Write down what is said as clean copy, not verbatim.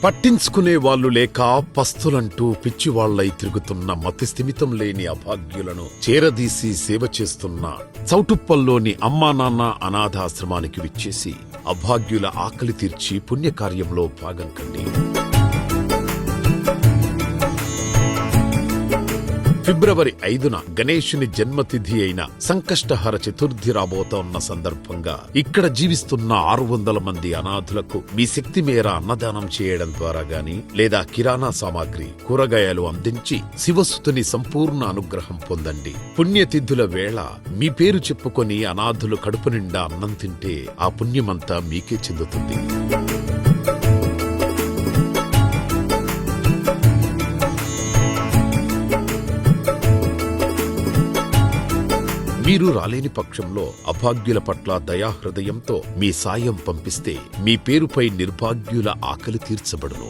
పట్టించుకునే వాళ్ళు లేక పస్తులంటూ పిచ్చివాళ్లై తిరుగుతున్న మతిస్థిమితం లేని అభాగ్యులను చేరదీసి సేవ చేస్తున్న చౌటుప్పల్లోని అమ్మా నాన్న అనాథాశ్రమానికి విచ్చేసి అభాగ్యుల ఆకలి తీర్చి పుణ్యకార్యంలో భాగం కండి. ఫిబ్రవరి 5న గణేశుని జన్మతిథి అయిన సంకష్టహర చతుర్థి రాబోతోన్న సందర్భంగా ఇక్కడ జీవిస్తున్న 600 మంది అనాథులకు మీ శక్తి మేర అన్నదానం చేయడం ద్వారా గాని లేదా కిరాణా సామాగ్రి కూరగాయలు అందించి శివసుతుని సంపూర్ణ అనుగ్రహం పొందండి. పుణ్యతిథుల వేళ మీ పేరు చెప్పుకొని అనాథులు కడుపు నిండా అన్నం తింటే ఆ పుణ్యమంతా మీకే చెందుతుంది. మీరు రాలేని పక్షంలో అభాగ్యుల పట్ల దయాహృదయంతో మీ సాయం పంపిస్తే మీ పేరుపై నిర్భాగ్యుల ఆకలి తీర్చబడును.